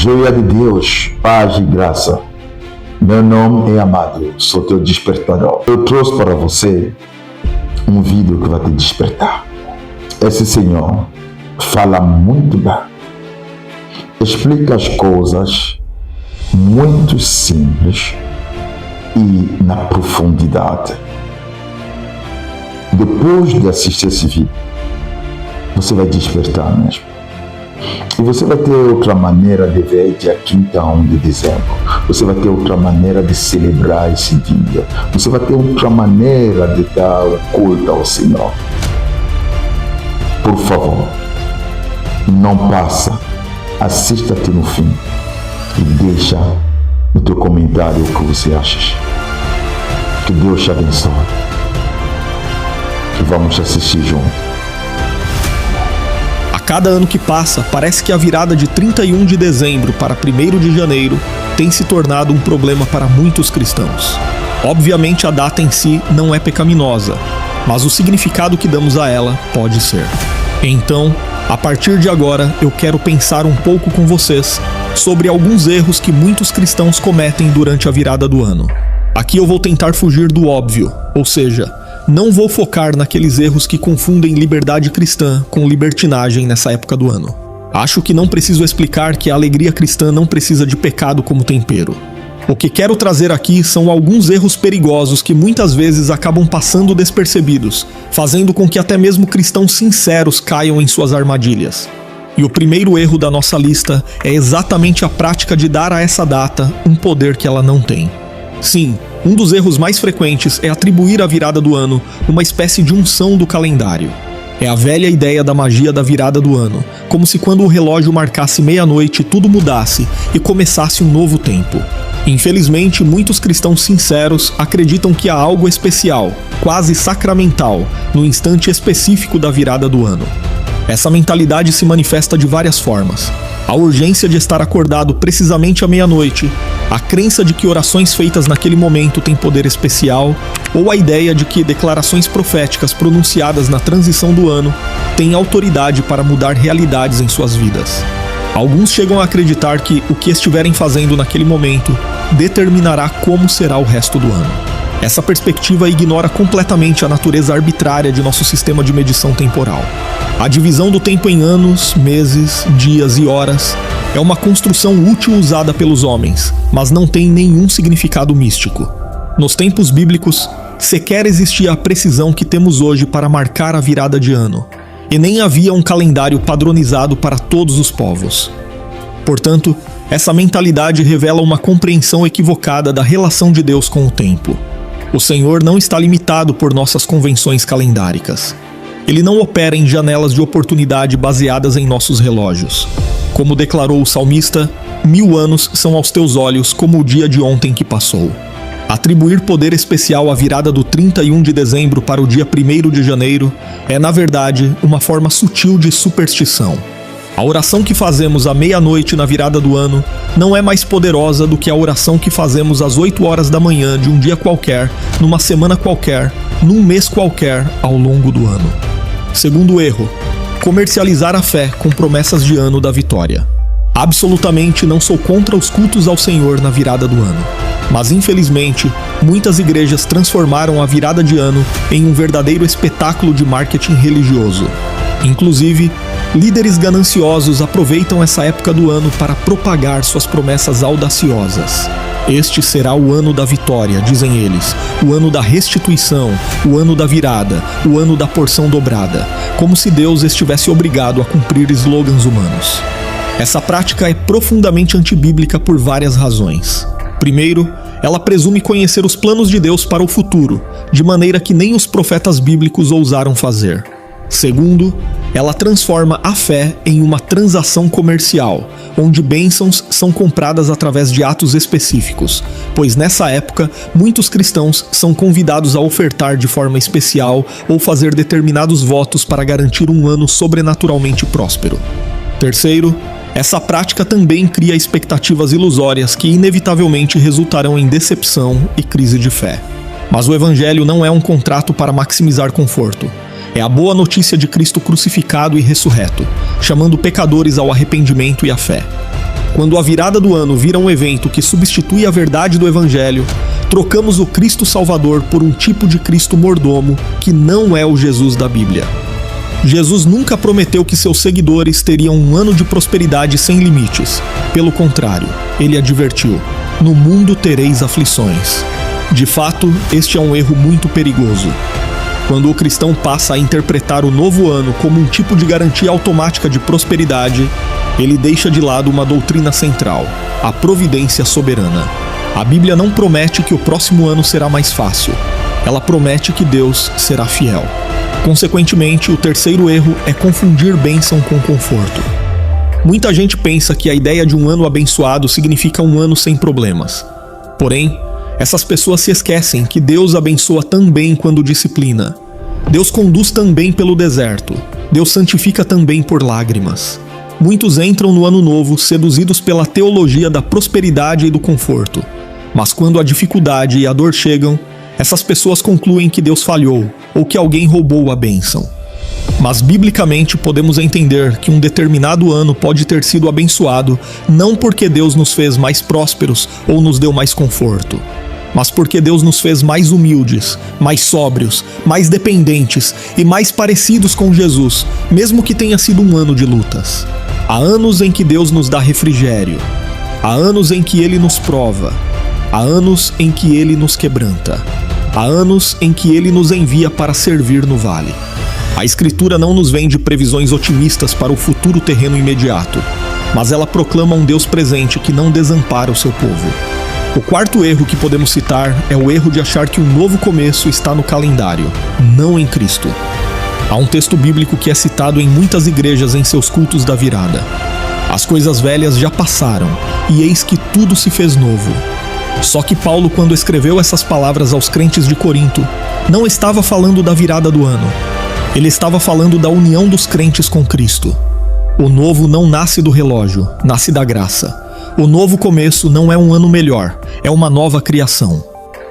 Joia de Deus, paz e graça. Meu nome é Amado, sou teu despertador. Eu trouxe para você um vídeo que vai te despertar. Esse Senhor fala muito bem. Explica as coisas muito simples e na profundidade. Depois de assistir esse vídeo, você vai despertar mesmo. E você vai ter outra maneira de ver dia 31 de dezembro. Você vai ter outra maneira de celebrar esse dia. Você vai ter outra maneira de dar o culto ao Senhor. Por favor, não passa. Assista até no fim e deixa no teu comentário o que você acha. Que Deus te abençoe. Que vamos assistir juntos. A cada ano que passa, parece que a virada de 31 de dezembro para 1º de janeiro tem se tornado um problema para muitos cristãos. Obviamente a data em si não é pecaminosa, mas o significado que damos a ela pode ser. Então, a partir de agora, eu quero pensar um pouco com vocês sobre alguns erros que muitos cristãos cometem durante a virada do ano. Aqui eu vou tentar fugir do óbvio, ou seja, não vou focar naqueles erros que confundem liberdade cristã com libertinagem nessa época do ano. Acho que não preciso explicar que a alegria cristã não precisa de pecado como tempero. O que quero trazer aqui são alguns erros perigosos que muitas vezes acabam passando despercebidos, fazendo com que até mesmo cristãos sinceros caiam em suas armadilhas. E o primeiro erro da nossa lista é exatamente a prática de dar a essa data um poder que ela não tem. Sim, um dos erros mais frequentes é atribuir à virada do ano uma espécie de unção do calendário. É a velha ideia da magia da virada do ano, como se quando o relógio marcasse meia-noite tudo mudasse e começasse um novo tempo. Infelizmente, muitos cristãos sinceros acreditam que há algo especial, quase sacramental, no instante específico da virada do ano. Essa mentalidade se manifesta de várias formas. A urgência de estar acordado precisamente à meia-noite, a crença de que orações feitas naquele momento têm poder especial, ou a ideia de que declarações proféticas pronunciadas na transição do ano têm autoridade para mudar realidades em suas vidas. Alguns chegam a acreditar que o que estiverem fazendo naquele momento determinará como será o resto do ano. Essa perspectiva ignora completamente a natureza arbitrária de nosso sistema de medição temporal. A divisão do tempo em anos, meses, dias e horas é uma construção útil usada pelos homens, mas não tem nenhum significado místico. Nos tempos bíblicos, sequer existia a precisão que temos hoje para marcar a virada de ano, e nem havia um calendário padronizado para todos os povos. Portanto, essa mentalidade revela uma compreensão equivocada da relação de Deus com o tempo. O Senhor não está limitado por nossas convenções calendáricas. Ele não opera em janelas de oportunidade baseadas em nossos relógios. Como declarou o salmista, 1000 anos são aos teus olhos como o dia de ontem que passou. Atribuir poder especial à virada do 31 de dezembro para o dia 1º de janeiro é, na verdade, uma forma sutil de superstição. A oração que fazemos à meia-noite na virada do ano não é mais poderosa do que a oração que fazemos às 8 horas da manhã de um dia qualquer, numa semana qualquer, num mês qualquer, ao longo do ano. Segundo erro, comercializar a fé com promessas de ano da vitória. Absolutamente não sou contra os cultos ao Senhor na virada do ano. Mas infelizmente, muitas igrejas transformaram a virada de ano em um verdadeiro espetáculo de marketing religioso. Inclusive, líderes gananciosos aproveitam essa época do ano para propagar suas promessas audaciosas. Este será o ano da vitória, dizem eles, o ano da restituição, o ano da virada, o ano da porção dobrada, como se Deus estivesse obrigado a cumprir slogans humanos. Essa prática é profundamente antibíblica por várias razões. Primeiro, ela presume conhecer os planos de Deus para o futuro, de maneira que nem os profetas bíblicos ousaram fazer. Segundo, ela transforma a fé em uma transação comercial, onde bênçãos são compradas através de atos específicos, pois nessa época, muitos cristãos são convidados a ofertar de forma especial ou fazer determinados votos para garantir um ano sobrenaturalmente próspero. Terceiro, essa prática também cria expectativas ilusórias que inevitavelmente resultarão em decepção e crise de fé. Mas o Evangelho não é um contrato para maximizar conforto. É a boa notícia de Cristo crucificado e ressurreto, chamando pecadores ao arrependimento e à fé. Quando a virada do ano vira um evento que substitui a verdade do Evangelho, trocamos o Cristo Salvador por um tipo de Cristo mordomo que não é o Jesus da Bíblia. Jesus nunca prometeu que seus seguidores teriam um ano de prosperidade sem limites. Pelo contrário, ele advertiu: no mundo tereis aflições. De fato, este é um erro muito perigoso. Quando o cristão passa a interpretar o novo ano como um tipo de garantia automática de prosperidade, ele deixa de lado uma doutrina central, a providência soberana. A Bíblia não promete que o próximo ano será mais fácil. Ela promete que Deus será fiel. Consequentemente, o terceiro erro é confundir bênção com conforto. Muita gente pensa que a ideia de um ano abençoado significa um ano sem problemas. Porém, essas pessoas se esquecem que Deus abençoa também quando disciplina. Deus conduz também pelo deserto. Deus santifica também por lágrimas. Muitos entram no ano novo seduzidos pela teologia da prosperidade e do conforto. Mas quando a dificuldade e a dor chegam, essas pessoas concluem que Deus falhou ou que alguém roubou a bênção. Mas biblicamente podemos entender que um determinado ano pode ter sido abençoado não porque Deus nos fez mais prósperos ou nos deu mais conforto, mas porque Deus nos fez mais humildes, mais sóbrios, mais dependentes e mais parecidos com Jesus, mesmo que tenha sido um ano de lutas. Há anos em que Deus nos dá refrigério, há anos em que Ele nos prova, há anos em que Ele nos quebranta, há anos em que Ele nos envia para servir no vale. A Escritura não nos vende previsões otimistas para o futuro terreno imediato, mas ela proclama um Deus presente que não desampara o seu povo. O quarto erro que podemos citar é o erro de achar que um novo começo está no calendário, não em Cristo. Há um texto bíblico que é citado em muitas igrejas em seus cultos da virada. As coisas velhas já passaram, e eis que tudo se fez novo. Só que Paulo, quando escreveu essas palavras aos crentes de Corinto, não estava falando da virada do ano. Ele estava falando da união dos crentes com Cristo. O novo não nasce do relógio, nasce da graça. O novo começo não é um ano melhor, é uma nova criação.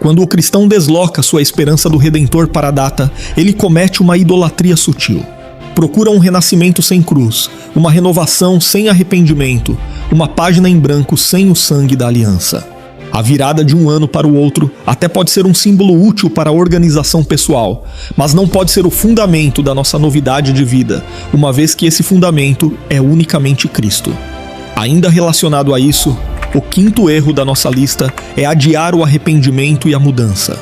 Quando o cristão desloca sua esperança do Redentor para a data, ele comete uma idolatria sutil. Procura um renascimento sem cruz, uma renovação sem arrependimento, uma página em branco sem o sangue da aliança. A virada de um ano para o outro até pode ser um símbolo útil para a organização pessoal, mas não pode ser o fundamento da nossa novidade de vida, uma vez que esse fundamento é unicamente Cristo. Ainda relacionado a isso, o quinto erro da nossa lista é adiar o arrependimento e a mudança.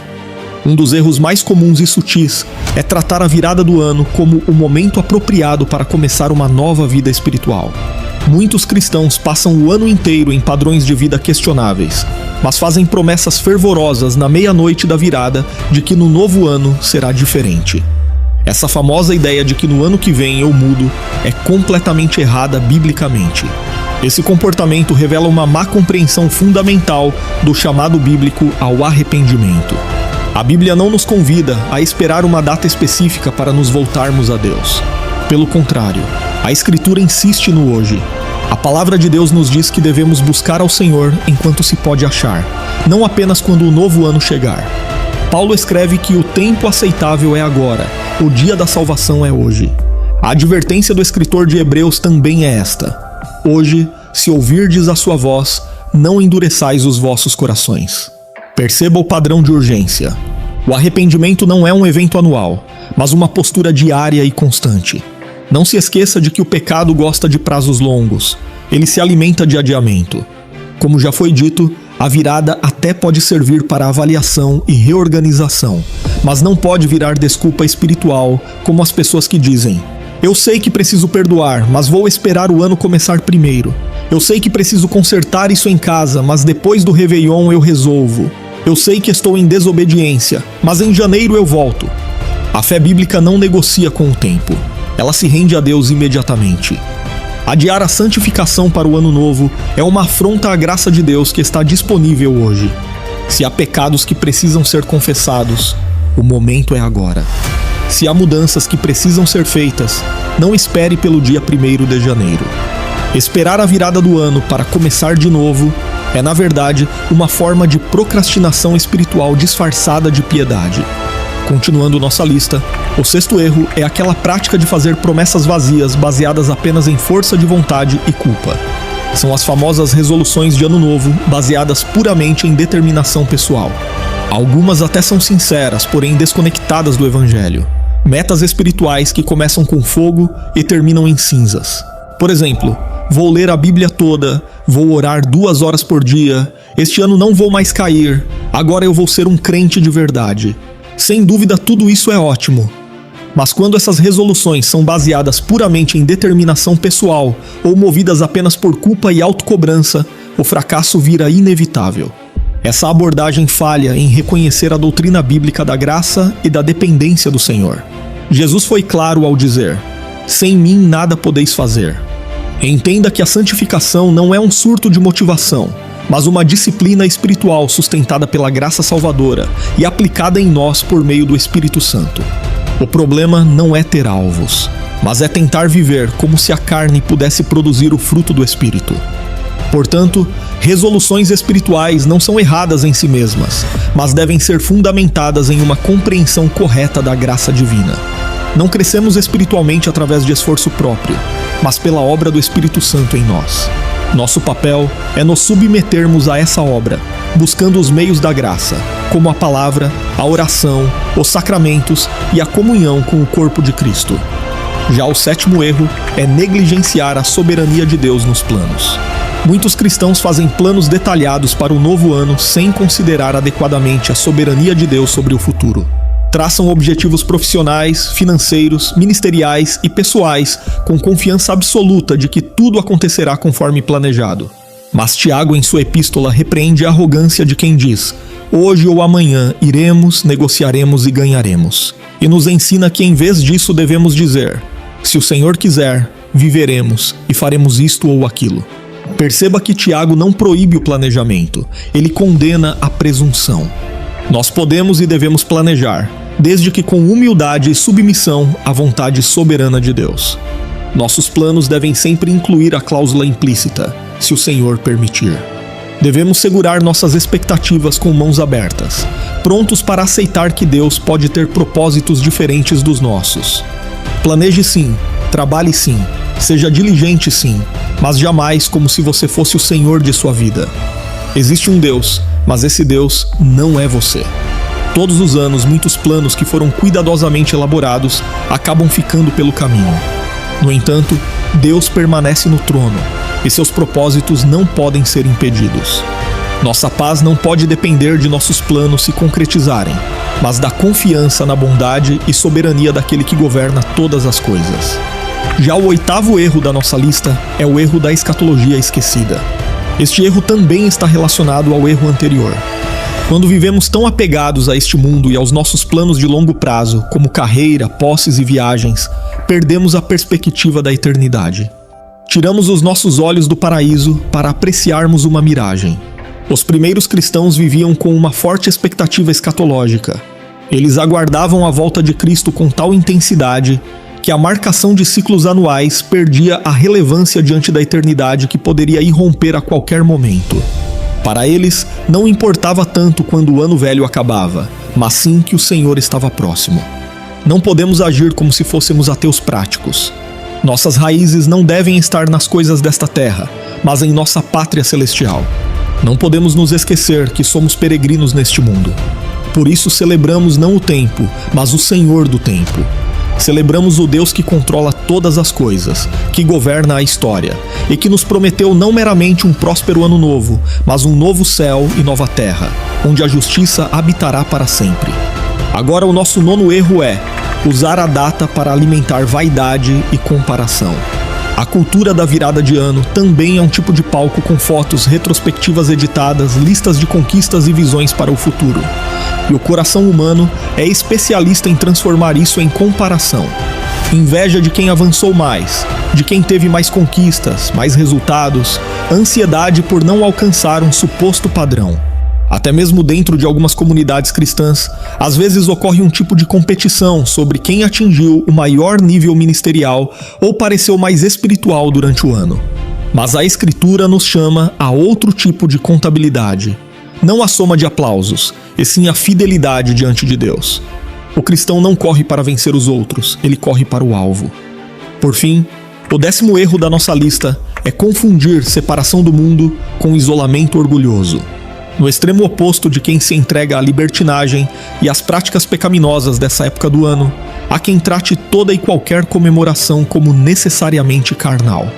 Um dos erros mais comuns e sutis é tratar a virada do ano como o momento apropriado para começar uma nova vida espiritual. Muitos cristãos passam o ano inteiro em padrões de vida questionáveis, mas fazem promessas fervorosas na meia-noite da virada de que no novo ano será diferente. Essa famosa ideia de que no ano que vem eu mudo é completamente errada biblicamente. Esse comportamento revela uma má compreensão fundamental do chamado bíblico ao arrependimento. A Bíblia não nos convida a esperar uma data específica para nos voltarmos a Deus. Pelo contrário, a Escritura insiste no hoje. A palavra de Deus nos diz que devemos buscar ao Senhor enquanto se pode achar, não apenas quando o novo ano chegar. Paulo escreve que o tempo aceitável é agora, o dia da salvação é hoje. A advertência do escritor de Hebreus também é esta: hoje, se ouvirdes a sua voz, não endureçais os vossos corações. Perceba o padrão de urgência. O arrependimento não é um evento anual, mas uma postura diária e constante. Não se esqueça de que o pecado gosta de prazos longos. Ele se alimenta de adiamento. Como já foi dito, a virada até pode servir para avaliação e reorganização, mas não pode virar desculpa espiritual, como as pessoas que dizem: eu sei que preciso perdoar, mas vou esperar o ano começar primeiro. Eu sei que preciso consertar isso em casa, mas depois do Réveillon eu resolvo. Eu sei que estou em desobediência, mas em janeiro eu volto. A fé bíblica não negocia com o tempo. Ela se rende a Deus imediatamente. Adiar a santificação para o ano novo é uma afronta à graça de Deus que está disponível hoje. Se há pecados que precisam ser confessados, o momento é agora. Se há mudanças que precisam ser feitas, não espere pelo dia 1º de janeiro. Esperar a virada do ano para começar de novo é, na verdade, uma forma de procrastinação espiritual disfarçada de piedade. Continuando nossa lista, o sexto erro é aquela prática de fazer promessas vazias baseadas apenas em força de vontade e culpa. São as famosas resoluções de ano novo, baseadas puramente em determinação pessoal. Algumas até são sinceras, porém desconectadas do evangelho. Metas espirituais que começam com fogo e terminam em cinzas. Por exemplo, vou ler a Bíblia toda, vou orar 2 horas por dia, este ano não vou mais cair, agora eu vou ser um crente de verdade. Sem dúvida, tudo isso é ótimo. Mas quando essas resoluções são baseadas puramente em determinação pessoal ou movidas apenas por culpa e autocobrança, o fracasso vira inevitável. Essa abordagem falha em reconhecer a doutrina bíblica da graça e da dependência do Senhor. Jesus foi claro ao dizer: sem mim nada podeis fazer. Entenda que a santificação não é um surto de motivação, mas uma disciplina espiritual sustentada pela graça salvadora e aplicada em nós por meio do Espírito Santo. O problema não é ter alvos, mas é tentar viver como se a carne pudesse produzir o fruto do Espírito. Portanto, resoluções espirituais não são erradas em si mesmas, mas devem ser fundamentadas em uma compreensão correta da graça divina. Não crescemos espiritualmente através de esforço próprio, mas pela obra do Espírito Santo em nós. Nosso papel é nos submetermos a essa obra, buscando os meios da graça, como a palavra, a oração, os sacramentos e a comunhão com o corpo de Cristo. Já o 7º erro é negligenciar a soberania de Deus nos planos. Muitos cristãos fazem planos detalhados para o novo ano sem considerar adequadamente a soberania de Deus sobre o futuro. Traçam objetivos profissionais, financeiros, ministeriais e pessoais com confiança absoluta de que tudo acontecerá conforme planejado. Mas Tiago, em sua epístola, repreende a arrogância de quem diz: hoje ou amanhã iremos, negociaremos e ganharemos. E nos ensina que em vez disso devemos dizer: se o Senhor quiser, viveremos e faremos isto ou aquilo. Perceba que Tiago não proíbe o planejamento, ele condena a presunção. Nós podemos e devemos planejar, desde que com humildade e submissão à vontade soberana de Deus. Nossos planos devem sempre incluir a cláusula implícita: se o Senhor permitir. Devemos segurar nossas expectativas com mãos abertas, prontos para aceitar que Deus pode ter propósitos diferentes dos nossos. Planeje sim, trabalhe sim, seja diligente sim, mas jamais como se você fosse o Senhor de sua vida. Existe um Deus, mas esse Deus não é você. Todos os anos, muitos planos que foram cuidadosamente elaborados acabam ficando pelo caminho. No entanto, Deus permanece no trono e seus propósitos não podem ser impedidos. Nossa paz não pode depender de nossos planos se concretizarem, mas da confiança na bondade e soberania daquele que governa todas as coisas. Já o 8º erro da nossa lista é o erro da escatologia esquecida. Este erro também está relacionado ao erro anterior. Quando vivemos tão apegados a este mundo e aos nossos planos de longo prazo, como carreira, posses e viagens, perdemos a perspectiva da eternidade. Tiramos os nossos olhos do paraíso para apreciarmos uma miragem. Os primeiros cristãos viviam com uma forte expectativa escatológica. Eles aguardavam a volta de Cristo com tal intensidade que a marcação de ciclos anuais perdia a relevância diante da eternidade que poderia irromper a qualquer momento. Para eles, não importava tanto quando o ano velho acabava, mas sim que o Senhor estava próximo. Não podemos agir como se fôssemos ateus práticos. Nossas raízes não devem estar nas coisas desta terra, mas em nossa pátria celestial. Não podemos nos esquecer que somos peregrinos neste mundo. Por isso celebramos não o tempo, mas o Senhor do tempo. Celebramos o Deus que controla todas as coisas, que governa a história, e que nos prometeu não meramente um próspero ano novo, mas um novo céu e nova terra, onde a justiça habitará para sempre. Agora o nosso 9º erro é usar a data para alimentar vaidade e comparação. A cultura da virada de ano também é um tipo de palco com fotos retrospectivas editadas, listas de conquistas e visões para o futuro. E o coração humano é especialista em transformar isso em comparação. Inveja de quem avançou mais, de quem teve mais conquistas, mais resultados, ansiedade por não alcançar um suposto padrão. Até mesmo dentro de algumas comunidades cristãs, às vezes ocorre um tipo de competição sobre quem atingiu o maior nível ministerial ou pareceu mais espiritual durante o ano. Mas a Escritura nos chama a outro tipo de contabilidade. Não a soma de aplausos, e sim a fidelidade diante de Deus. O cristão não corre para vencer os outros, ele corre para o alvo. Por fim, o 10º erro da nossa lista é confundir separação do mundo com isolamento orgulhoso. No extremo oposto de quem se entrega à libertinagem e às práticas pecaminosas dessa época do ano, há quem trate toda e qualquer comemoração como necessariamente carnal.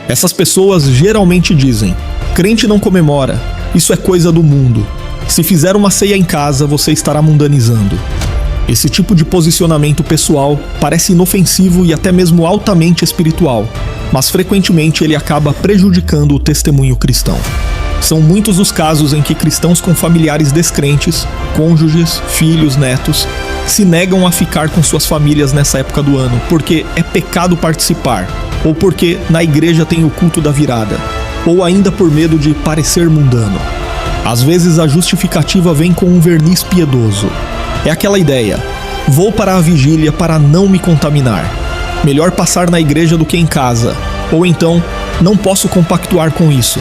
Essas pessoas geralmente dizem: crente não comemora, isso é coisa do mundo. Se fizer uma ceia em casa, você estará mundanizando. Esse tipo de posicionamento pessoal parece inofensivo e até mesmo altamente espiritual, mas frequentemente ele acaba prejudicando o testemunho cristão. São muitos os casos em que cristãos com familiares descrentes, cônjuges, filhos, netos, se negam a ficar com suas famílias nessa época do ano porque é pecado participar, ou porque na igreja tem o culto da virada, ou ainda por medo de parecer mundano. Às vezes a justificativa vem com um verniz piedoso. É aquela ideia: vou para a vigília para não me contaminar. Melhor passar na igreja do que em casa. Ou então, não posso compactuar com isso.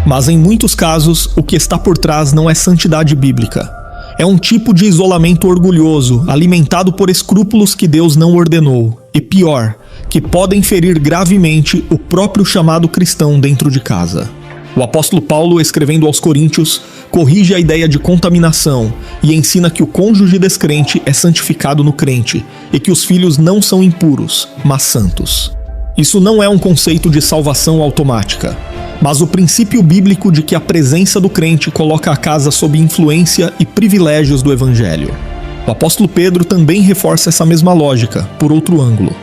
Mas em muitos casos, o que está por trás não é santidade bíblica. É um tipo de isolamento orgulhoso, alimentado por escrúpulos que Deus não ordenou. E pior, que podem ferir gravemente o próprio chamado cristão dentro de casa. O apóstolo Paulo, escrevendo aos Coríntios, corrige a ideia de contaminação e ensina que o cônjuge descrente é santificado no crente e que os filhos não são impuros, mas santos. Isso não é um conceito de salvação automática, mas o princípio bíblico de que a presença do crente coloca a casa sob influência e privilégios do evangelho. O apóstolo Pedro também reforça essa mesma lógica, por outro ângulo.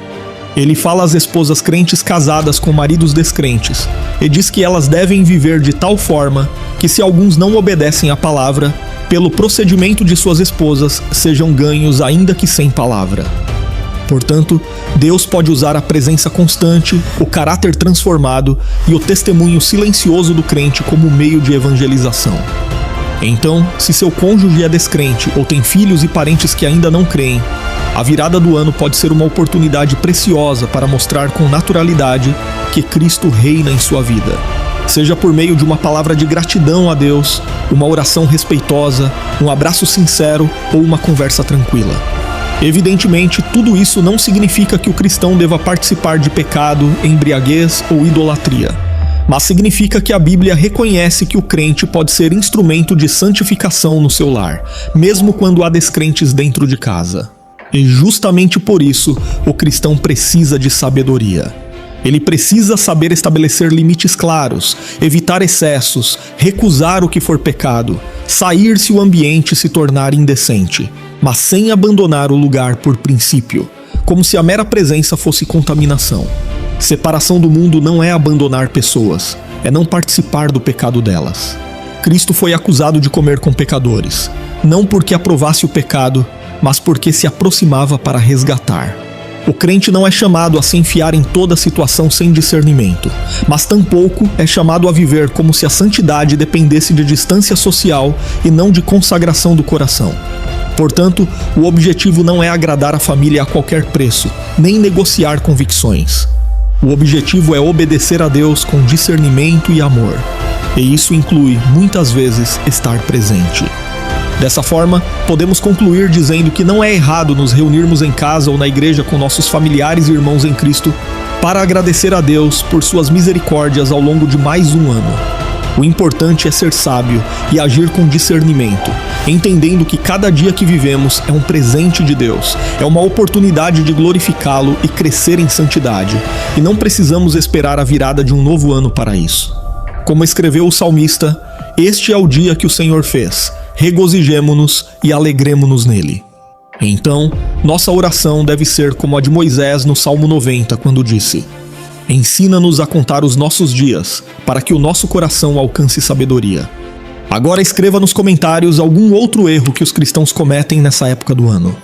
Ele fala às esposas crentes casadas com maridos descrentes e diz que elas devem viver de tal forma que, se alguns não obedecem à palavra, pelo procedimento de suas esposas sejam ganhos ainda que sem palavra. Portanto, Deus pode usar a presença constante, o caráter transformado e o testemunho silencioso do crente como meio de evangelização. Então, se seu cônjuge é descrente ou tem filhos e parentes que ainda não creem, a virada do ano pode ser uma oportunidade preciosa para mostrar com naturalidade que Cristo reina em sua vida. Seja por meio de uma palavra de gratidão a Deus, uma oração respeitosa, um abraço sincero ou uma conversa tranquila. Evidentemente, tudo isso não significa que o cristão deva participar de pecado, embriaguez ou idolatria, mas significa que a Bíblia reconhece que o crente pode ser instrumento de santificação no seu lar, mesmo quando há descrentes dentro de casa. E justamente por isso, o cristão precisa de sabedoria. Ele precisa saber estabelecer limites claros, evitar excessos, recusar o que for pecado, sair se o ambiente se tornar indecente, mas sem abandonar o lugar por princípio, como se a mera presença fosse contaminação. Separação do mundo não é abandonar pessoas, é não participar do pecado delas. Cristo foi acusado de comer com pecadores, não porque aprovasse o pecado, mas porque se aproximava para resgatar. O crente não é chamado a se enfiar em toda situação sem discernimento, mas tampouco é chamado a viver como se a santidade dependesse de distância social e não de consagração do coração. Portanto, o objetivo não é agradar a família a qualquer preço, nem negociar convicções. O objetivo é obedecer a Deus com discernimento e amor. E isso inclui, muitas vezes, estar presente. Dessa forma, podemos concluir dizendo que não é errado nos reunirmos em casa ou na igreja com nossos familiares e irmãos em Cristo para agradecer a Deus por suas misericórdias ao longo de mais um ano. O importante é ser sábio e agir com discernimento, entendendo que cada dia que vivemos é um presente de Deus, é uma oportunidade de glorificá-lo e crescer em santidade, e não precisamos esperar a virada de um novo ano para isso. Como escreveu o salmista, este é o dia que o Senhor fez, regozijemo-nos e alegremo-nos nele. Então, nossa oração deve ser como a de Moisés no Salmo 90, quando disse: ensina-nos a contar os nossos dias, para que o nosso coração alcance sabedoria. Agora escreva nos comentários algum outro erro que os cristãos cometem nessa época do ano.